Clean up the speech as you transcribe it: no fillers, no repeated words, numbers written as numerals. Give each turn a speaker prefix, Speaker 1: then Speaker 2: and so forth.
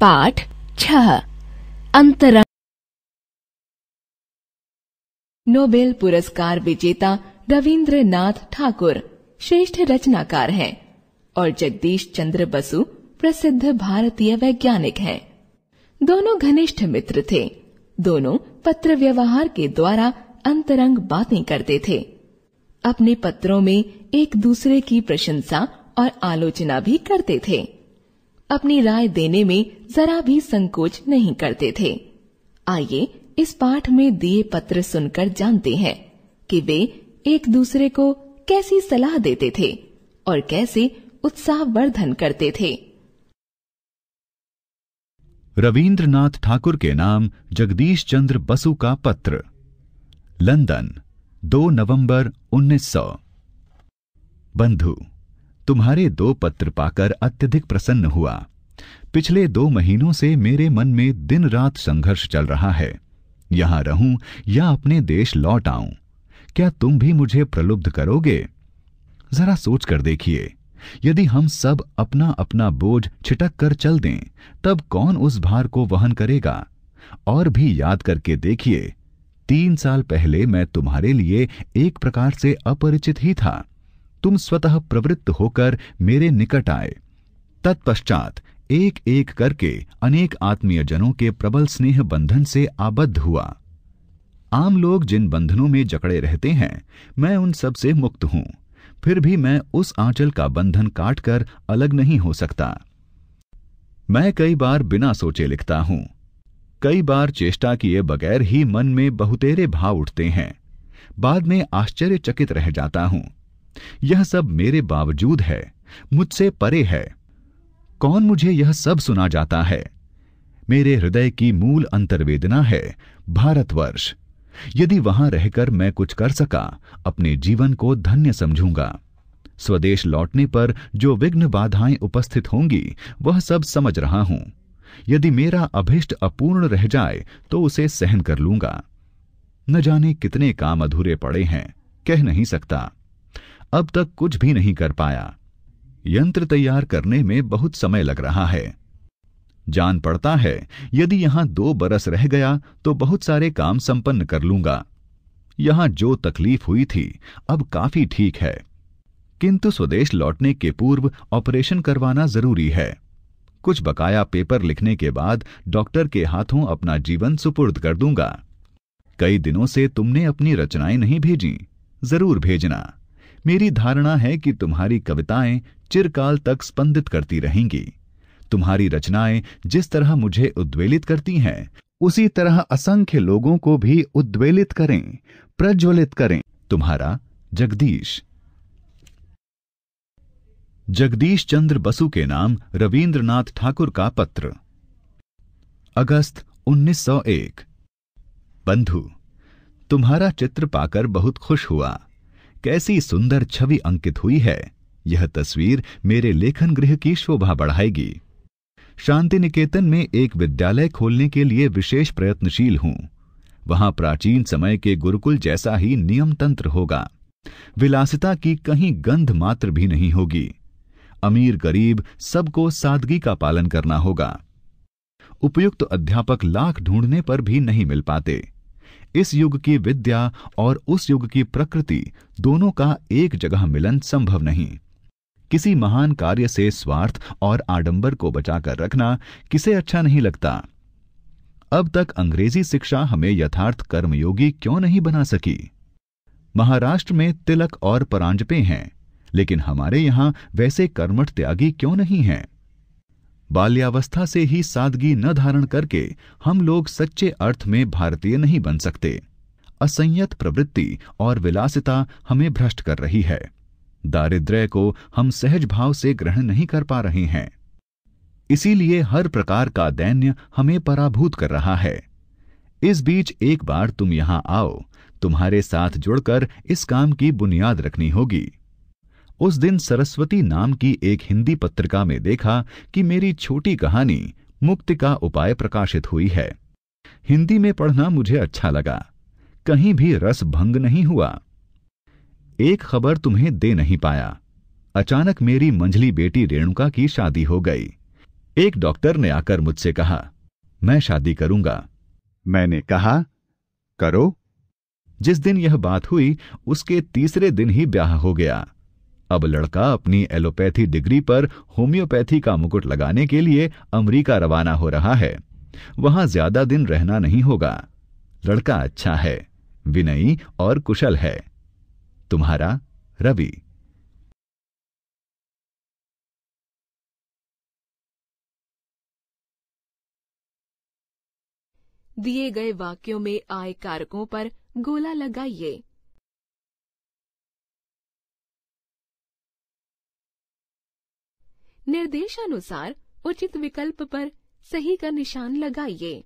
Speaker 1: पाठ 6 अंतरंग। नोबेल पुरस्कार विजेता रविंद्रनाथ ठाकुर श्रेष्ठ रचनाकार हैं और जगदीश चंद्र बसु प्रसिद्ध भारतीय वैज्ञानिक हैं। दोनों घनिष्ठ मित्र थे। दोनों पत्र व्यवहार के द्वारा अंतरंग बातें करते थे। अपने पत्रों में एक दूसरे की प्रशंसा और आलोचना भी करते थे। अपनी राय देने में जरा भी संकोच नहीं करते थे। आइए इस पाठ में दिए पत्र सुनकर जानते हैं कि वे एक दूसरे को कैसी सलाह देते थे और कैसे उत्साहवर्धन करते थे।
Speaker 2: रविंद्रनाथ ठाकुर के नाम जगदीश चंद्र बसु का पत्र। लंदन, 2 नवंबर 1900। बंधु, तुम्हारे 2 पत्र पाकर अत्यधिक प्रसन्न हुआ। पिछले 2 महीनों से मेरे मन में दिन रात संघर्ष चल रहा है। यहां रहूं या अपने देश लौट आऊं, क्या तुम भी मुझे प्रलुब्ध करोगे? जरा सोच कर देखिए, यदि हम सब अपना अपना बोझ छिटक कर चल दें, तब कौन उस भार को वहन करेगा? और भी याद करके देखिए, 3 साल पहले मैं तुम्हारे लिए एक प्रकार से अपरिचित ही था। तुम स्वतः प्रवृत्त होकर मेरे निकट आए। तत्पश्चात एक एक करके अनेक आत्मीय जनों के प्रबल स्नेह बंधन से आबद्ध हुआ। आम लोग जिन बंधनों में जकड़े रहते हैं, मैं उन सब से मुक्त हूं। फिर भी मैं उस आंचल का बंधन काटकर अलग नहीं हो सकता। मैं कई बार बिना सोचे लिखता हूं। कई बार चेष्टा किए बगैर ही मन में बहुतेरे भाव उठते हैं। बाद में आश्चर्यचकित रह जाता हूं। यह सब मेरे बावजूद है, मुझसे परे है। कौन मुझे यह सब सुना जाता है? मेरे हृदय की मूल अंतर्वेदना है भारतवर्ष। यदि वहां रहकर मैं कुछ कर सका, अपने जीवन को धन्य समझूंगा। स्वदेश लौटने पर जो विघ्न बाधाएं उपस्थित होंगी, वह सब समझ रहा हूं। यदि मेरा अभिष्ट अपूर्ण रह जाए तो उसे सहन कर लूंगा। न जाने कितने काम अधूरे पड़े हैं, कह नहीं सकता। अब तक कुछ भी नहीं कर पाया। यंत्र तैयार करने में बहुत समय लग रहा है। जान पड़ता है यदि यहां 2 बरस रह गया तो बहुत सारे काम संपन्न कर लूंगा। यहां जो तकलीफ हुई थी अब काफी ठीक है, किंतु स्वदेश लौटने के पूर्व ऑपरेशन करवाना जरूरी है। कुछ बकाया पेपर लिखने के बाद डॉक्टर के हाथों अपना जीवन सुपुर्द कर दूंगा। कई दिनों से तुमने अपनी रचनाएं नहीं भेजी, जरूर भेजना। मेरी धारणा है कि तुम्हारी कविताएं चिरकाल तक स्पंदित करती रहेंगी। तुम्हारी रचनाएं जिस तरह मुझे उद्वेलित करती हैं, उसी तरह असंख्य लोगों को भी उद्वेलित करें, प्रज्वलित करें। तुम्हारा जगदीश। जगदीश चंद्र बसु के नाम रविंद्रनाथ ठाकुर का पत्र। अगस्त 1901। बंधु, तुम्हारा चित्र पाकर बहुत खुश हुआ। कैसी सुंदर छवि अंकित हुई है। यह तस्वीर मेरे लेखन गृह की शोभा बढ़ाएगी। शांति निकेतन में एक विद्यालय खोलने के लिए विशेष प्रयत्नशील हूं। वहां प्राचीन समय के गुरुकुल जैसा ही नियम तंत्र होगा। विलासिता की कहीं गंध मात्र भी नहीं होगी। अमीर गरीब सबको सादगी का पालन करना होगा। उपयुक्त अध्यापक लाख ढूंढने पर भी नहीं मिल पाते। इस युग की विद्या और उस युग की प्रकृति दोनों का एक जगह मिलन संभव नहीं। किसी महान कार्य से स्वार्थ और आडंबर को बचाकर रखना किसे अच्छा नहीं लगता। अब तक अंग्रेजी शिक्षा हमें यथार्थ कर्मयोगी क्यों नहीं बना सकी? महाराष्ट्र में तिलक और परांजपे हैं, लेकिन हमारे यहां वैसे कर्मठ त्यागी क्यों नहीं हैं? बाल्यावस्था से ही सादगी न धारण करके हम लोग सच्चे अर्थ में भारतीय नहीं बन सकते। असंयत प्रवृत्ति और विलासिता हमें भ्रष्ट कर रही है। दारिद्र्य को हम सहज भाव से ग्रहण नहीं कर पा रहे हैं। इसीलिए हर प्रकार का दैन्य हमें पराभूत कर रहा है। इस बीच एक बार तुम यहां आओ, तुम्हारे साथ जुड़कर इस काम की बुनियाद रखनी होगी। उस दिन सरस्वती नाम की एक हिंदी पत्रिका में देखा कि मेरी छोटी कहानी मुक्ति का उपाय प्रकाशित हुई है। हिंदी में पढ़ना मुझे अच्छा लगा, कहीं भी रस भंग नहीं हुआ। एक खबर तुम्हें दे नहीं पाया। अचानक मेरी मंझली बेटी रेणुका की शादी हो गई। एक डॉक्टर ने आकर मुझसे कहा, मैं शादी करूंगा। मैंने कहा, करो। जिस दिन यह बात हुई उसके तीसरे दिन ही ब्याह हो गया। अब लड़का अपनी एलोपैथी डिग्री पर होम्योपैथी का मुकुट लगाने के लिए अमेरिका रवाना हो रहा है। वहां ज्यादा दिन रहना नहीं होगा। लड़का अच्छा है, विनयी और कुशल है। तुम्हारा रवि।
Speaker 1: दिए गए वाक्यों में आय कारकों पर गोला लगाइए। निर्देशानुसार उचित विकल्प पर सही का निशान लगाइए।